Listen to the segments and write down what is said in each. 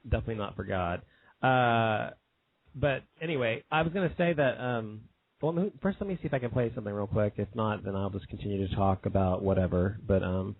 Definitely not for God. But anyway, I was going to say that, well, first let me see if I can play something real quick. If not, then I'll just continue to talk about whatever. But I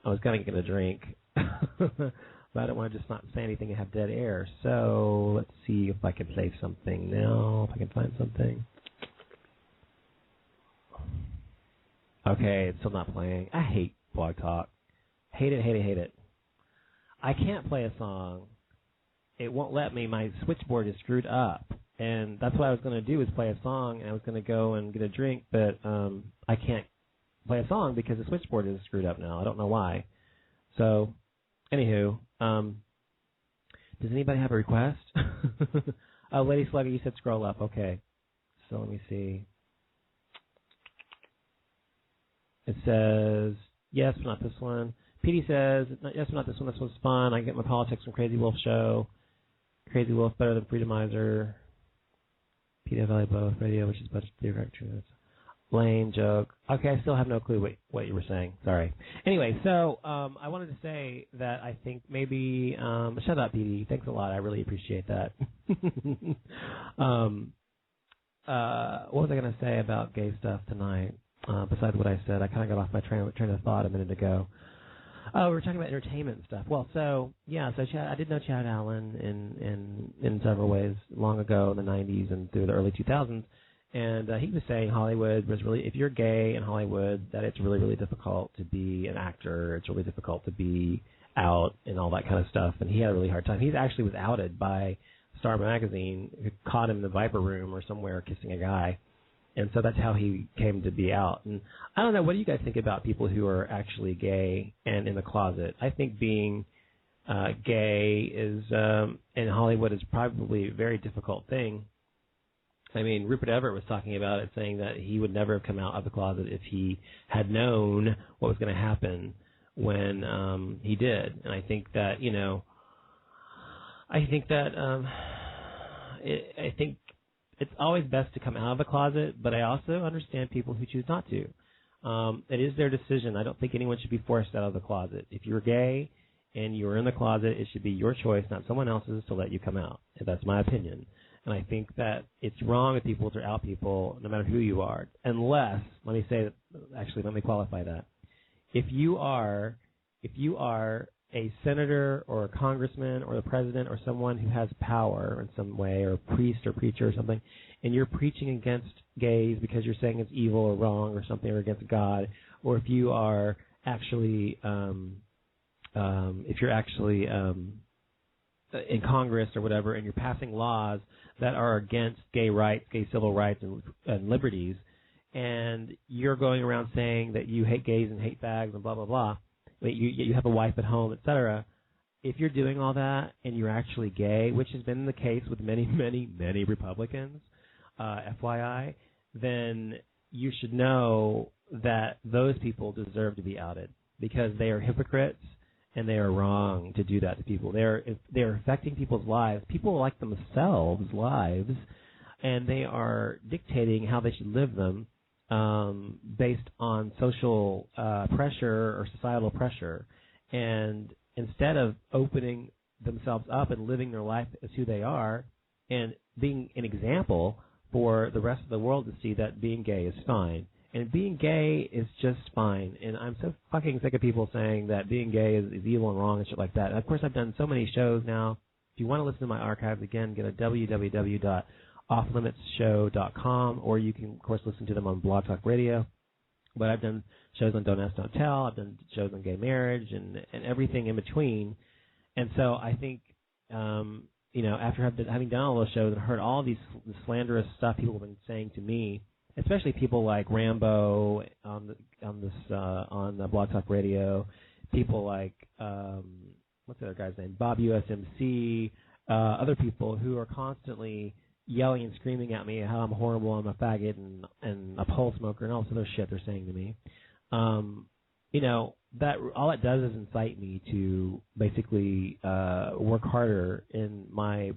was going to get a drink. But I don't want to just not say anything and have dead air. So let's see if I can play something now, if I can find something. Okay, it's still not playing. I hate Blog Talk. Hate it, hate it, hate it. I can't play a song. It won't let me. My switchboard is screwed up. And that's what I was going to do is play a song, and I was going to go and get a drink, but I can't play a song because the switchboard is screwed up now. I don't know why. So, anywho, does anybody have a request? Oh, Lady Slugger, you said scroll up. Okay. So let me see. It says, yes, but not this one. Petey says, yes, but not this one. This one's fun. I get my politics from Crazy Wolf Show. Crazy Wolf better than Freedomizer. Petey Valley both. Radio, which is budget director. Lame joke. Okay, I still have no clue what you were saying. Sorry. Anyway, so I wanted to say that I think maybe shut up, Petey. Thanks a lot. I really appreciate that. What was I going to say about gay stuff tonight? Besides what I said, I kind of got off my train of thought a minute ago. Oh, we were talking about entertainment and stuff. Well, so I did know Chad Allen in several ways long ago in the 90s and through the early 2000s. And he was saying Hollywood was really, if you're gay in Hollywood, that it's really, really difficult to be an actor. It's really difficult to be out and all that kind of stuff. And he had a really hard time. He actually was outed by Star Magazine, who caught him in the Viper Room or somewhere kissing a guy. And so that's how he came to be out. And I don't know, what do you guys think about people who are actually gay and in the closet? I think being gay is in Hollywood is probably a very difficult thing. I mean, Rupert Everett was talking about it, saying that he would never have come out of the closet if he had known what was going to happen when he did. And I think that, I think it's always best to come out of the closet, but I also understand people who choose not to. It is their decision. I don't think anyone should be forced out of the closet. If you're gay and you're in the closet, it should be your choice, not someone else's, to let you come out. That's my opinion. And I think that it's wrong if people to out people, no matter who you are, unless, let me qualify that. If you are a senator or a congressman or the president or someone who has power in some way, or a priest or preacher or something, and you're preaching against gays because you're saying it's evil or wrong or something, or against God, or if you are actually in Congress or whatever, and you're passing laws that are against gay rights, gay civil rights and liberties, and you're going around saying that you hate gays and hate fags and blah, blah, blah, but you have a wife at home, etc. If you're doing all that and you're actually gay, which has been the case with many, many, many Republicans, FYI, then you should know that those people deserve to be outed because they are hypocrites and they are wrong to do that to people. They're affecting people's lives. People like themselves' lives, and they are dictating how they should live them based on social pressure or societal pressure. And instead of opening themselves up and living their life as who they are and being an example for the rest of the world to see that being gay is fine. And being gay is just fine. And I'm so fucking sick of people saying that being gay is evil and wrong and shit like that. And of course, I've done so many shows now. If you want to listen to my archives, again, get a www.offlimitsshow.com, or you can, of course, listen to them on Blog Talk Radio. But I've done shows on Don't Ask, Don't Tell. I've done shows on gay marriage and everything in between. And so I think, after having done all those shows and heard all this slanderous stuff people have been saying to me, especially people like Rambo on the Blog Talk Radio, people like what's the other guy's name, Bob USMC, other people who are constantly yelling and screaming at me how I'm horrible, I'm a faggot and a pole smoker and all this other shit they're saying to me. That all it does is incite me to basically work harder in my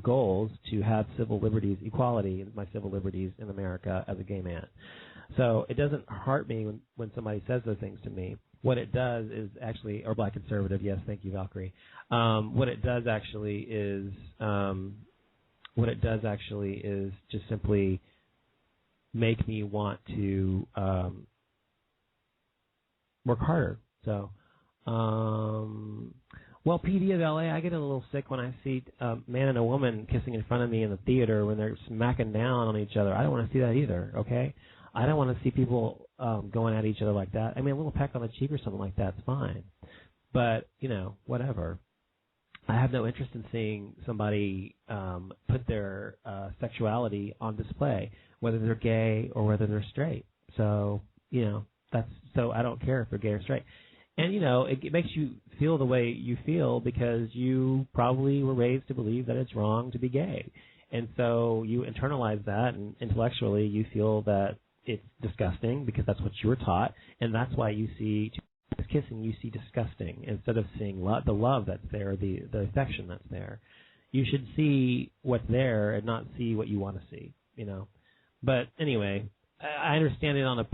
goals to have civil liberties, equality in my civil liberties in America as a gay man. So it doesn't hurt me when somebody says those things to me. what it does is actually, or black conservative, yes, thank you, Valkyrie. What it does actually is just simply make me want to work harder. So, well, PD of LA, I get a little sick when I see a man and a woman kissing in front of me in the theater when they're smacking down on each other. I don't want to see that either, okay? I don't want to see people going at each other like that. I mean, a little peck on the cheek or something like that's fine. But, whatever. I have no interest in seeing somebody put their sexuality on display, whether they're gay or whether they're straight. So, so I don't care if they're gay or straight. And, it makes you feel the way you feel because you probably were raised to believe that it's wrong to be gay. And so you internalize that, and intellectually you feel that it's disgusting because that's what you were taught, and that's why you see kissing, you see disgusting instead of seeing the love that's there, the affection that's there. You should see what's there and not see what you want to see, But anyway, I understand it on a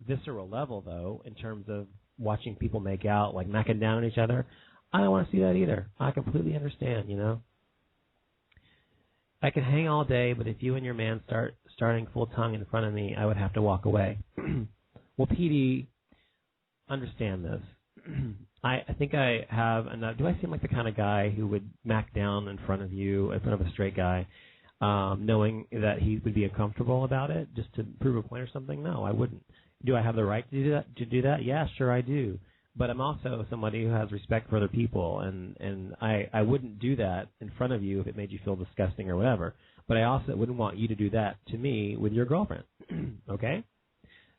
visceral level, though, in terms of watching people make out, like macking down on each other. I don't want to see that either. I completely understand, I could hang all day, but if you and your man starting full tongue in front of me, I would have to walk away. Well, PD, understand this. I think I have enough. Do I seem like the kind of guy who would mac down in front of you, in front of a straight guy, knowing that he would be uncomfortable about it, just to prove a point or something? No, I wouldn't. Do I have the right to do that? Yeah, sure I do. But I'm also somebody who has respect for other people, and I wouldn't do that in front of you if it made you feel disgusting or whatever. But I also wouldn't want you to do that to me with your girlfriend. Okay?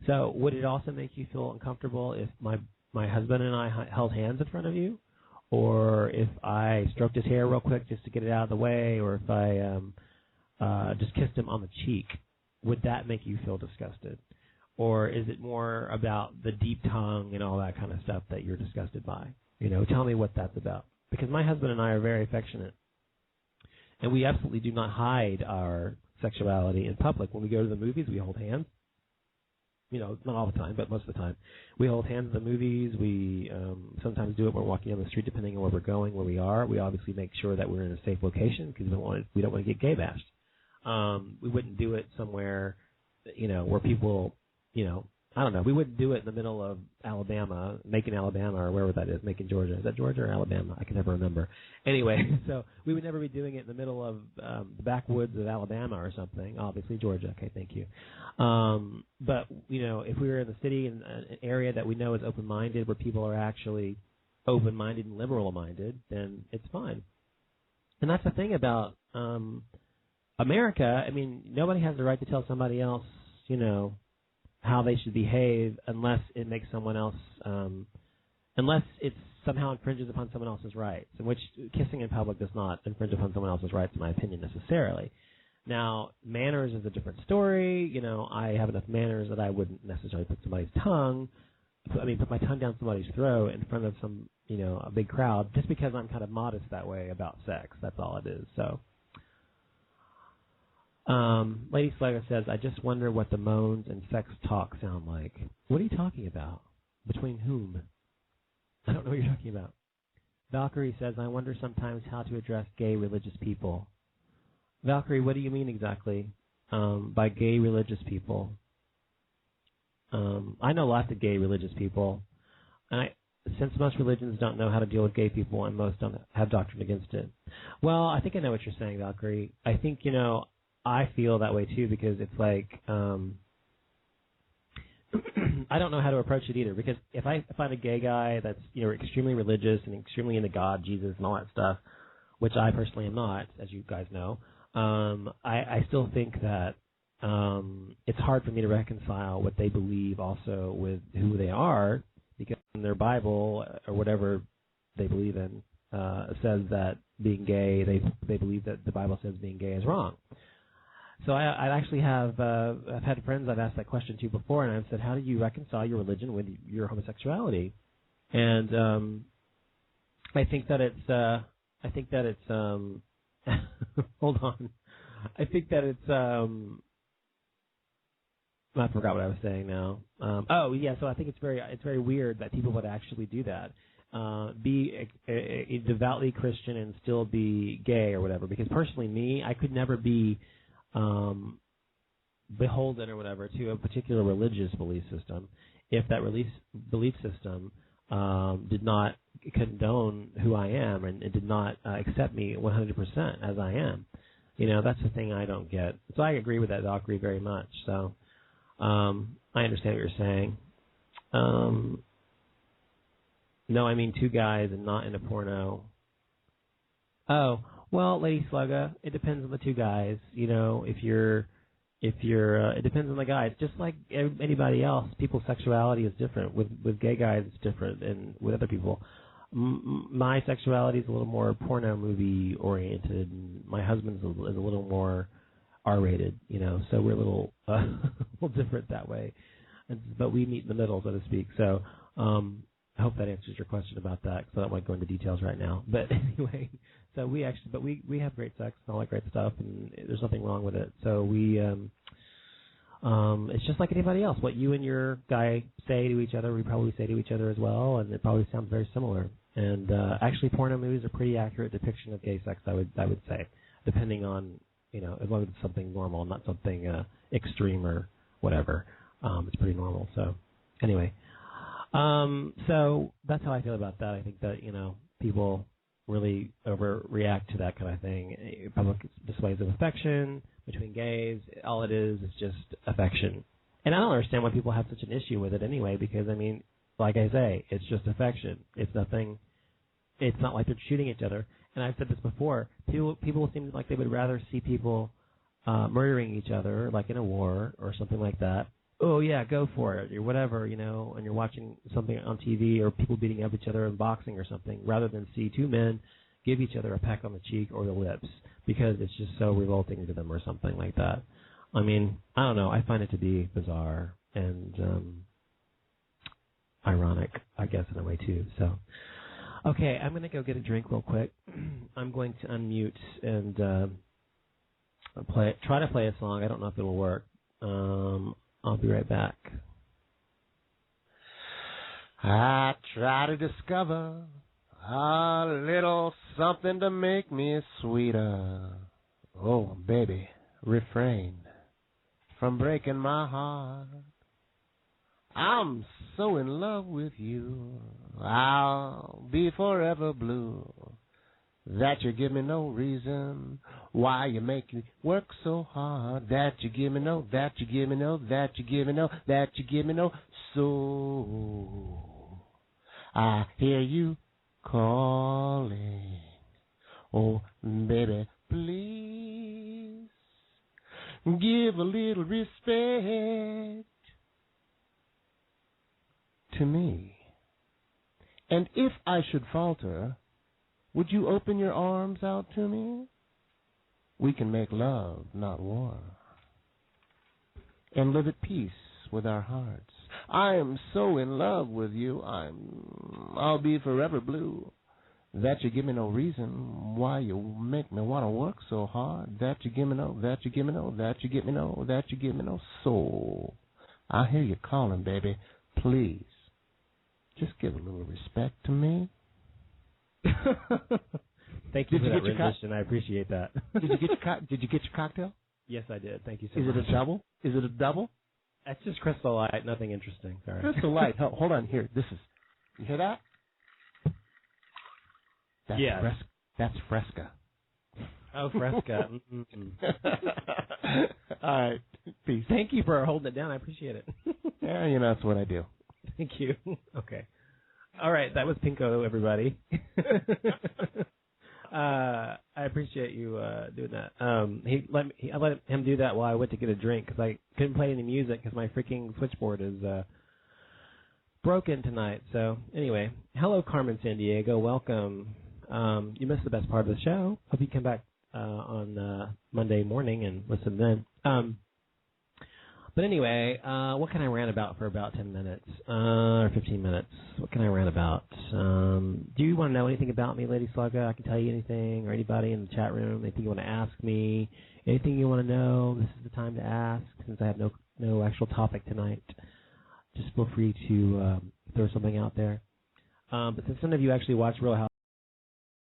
So would it also make you feel uncomfortable if my husband and I held hands in front of you? Or if I stroked his hair real quick just to get it out of the way? Or if I just kissed him on the cheek? Would that make you feel disgusted? Or is it more about the deep tongue and all that kind of stuff that you're disgusted by? Tell me what that's about. Because my husband and I are very affectionate. And we absolutely do not hide our sexuality in public. When we go to the movies, we hold hands. Not all the time, but most of the time. We hold hands at the movies. We sometimes do it when we're walking down the street, depending on where we're going, where we are. We obviously make sure that we're in a safe location because we don't want to get gay bashed. We wouldn't do it somewhere, where people... I don't know. We wouldn't do it in the middle of Alabama, Macon, Alabama, or wherever that is, Macon, Georgia. Is that Georgia or Alabama? I can never remember. Anyway, so we would never be doing it in the middle of the backwoods of Alabama or something. Obviously, Georgia. Okay, thank you. But, if we were in the city, in an area that we know is open-minded, where people are actually open-minded and liberal-minded, then it's fine. And that's the thing about America. I mean, nobody has the right to tell somebody else, how they should behave unless it makes someone else, unless it somehow infringes upon someone else's rights, in which kissing in public does not infringe upon someone else's rights, in my opinion, necessarily. Now, manners is a different story. I have enough manners that I wouldn't necessarily put my tongue down somebody's throat in front of some, a big crowd, just because I'm kind of modest that way about sex. That's all it is. So. Lady Slugger says, I just wonder what the moans and sex talk sound like. What are you talking about? Between whom? I don't know what you're talking about. Valkyrie says, I wonder sometimes how to address gay religious people. Valkyrie, what do you mean exactly by gay religious people? I know lots of gay religious people. Since most religions don't know how to deal with gay people and most don't have doctrine against it. Well, I think I know what you're saying, Valkyrie. I think, I feel that way too because it's like I don't know how to approach it either because if I find a gay guy that's extremely religious and extremely into God, Jesus, and all that stuff, which I personally am not, as you guys know, I still think that it's hard for me to reconcile what they believe also with who they are because in their Bible or whatever they believe in says that being gay, they believe that the Bible says being gay is wrong. So I actually have I've had friends I've asked that question to before, and I've said, how do you reconcile your religion with your homosexuality? And I think that it's hold on. I think that it's I forgot what I was saying now. So I think it's very weird that people would actually do that. Be a devoutly Christian and still be gay or whatever. Because personally, me, I could never be beholden or whatever to a particular religious belief system if that belief system did not condone who I am and did not accept me 100% as I am. That's the thing I don't get. So I agree with that, Valkyrie, very much. So I understand what you're saying. No, I mean 2 guys and not in a porno. Oh, well, Lady Slugga, it depends on the 2 guys. It depends on the guy. It's just like anybody else. People's sexuality is different. With gay guys, it's different, and with other people. My sexuality is a little more porno movie oriented, and my husband's is a little more R-rated. So we're a little different that way. But we meet in the middle, so to speak. So I hope that answers your question about that, because I don't want to go into details right now. But anyway, so we have great sex and all that great stuff, and there's nothing wrong with it. So it's just like anybody else. What you and your guy say to each other, we probably say to each other as well, and it probably sounds very similar. And actually, porno movies are pretty accurate depiction of gay sex, I would say, depending on, as long as it's something normal, not something extreme or whatever. It's pretty normal. So anyway. So that's how I feel about that. I think that, people really overreact to that kind of thing. Public displays of affection between gays, all it is just affection. And I don't understand why people have such an issue with it anyway, because, like I say, it's just affection. It's nothing, it's not like they're shooting each other. And I've said this before, people seem like they would rather see people murdering each other, like in a war or something like that. Oh, yeah, go for it, or whatever, and you're watching something on TV or people beating up each other in boxing or something, rather than see 2 men give each other a peck on the cheek or the lips, because it's just so revolting to them or something like that. I don't know. I find it to be bizarre and ironic, I guess, in a way, too. So, okay, I'm going to go get a drink real quick. I'm going to unmute and try to play a song. I don't know if it will work. I'll be right back. I try to discover a little something to make me sweeter. Oh, baby, refrain from breaking my heart. I'm so in love with you, I'll be forever blue. That you give me no reason why you make me work so hard. That you give me no, that you give me no, that you give me no, that you give me no. So I hear you calling. Oh, baby, please give a little respect to me. And if I should falter, would you open your arms out to me? We can make love, not war, and live at peace with our hearts. I am so in love with you, I'll be forever blue. That you give me no reason why you make me want to work so hard. That you give me no, that you give me no, that you give me no, that you give me no soul. I hear you calling, baby. Please, just give a little respect to me. Thank you for that rendition. I appreciate that. Did you get your cocktail? Yes, I did. Thank you so much. Is it a double? Is it a double? That's just Crystal Light. Nothing interesting. Sorry. Crystal Light. Hold on. Here. This is. You hear that? That's Fresca. Oh, Fresca. All right. Peace. Thank you for holding it down. I appreciate it. Yeah, that's what I do. Thank you. Okay. All right, that was Pinko, everybody. I appreciate you doing that. I let him do that while I went to get a drink because I couldn't play any music because my freaking switchboard is broken tonight. So anyway, hello, Carmen Sandiego. Welcome. You missed the best part of the show. Hope you come back on Monday morning and listen then. But anyway, what can I rant about for about 10 minutes or 15 minutes? What can I rant about? Do you want to know anything about me, Lady Slugga? I can tell you anything, or anybody in the chat room, anything you want to ask me, anything you want to know, this is the time to ask, since I have no no actual topic tonight. Just feel free to throw something out there. But since some of you actually watch Real House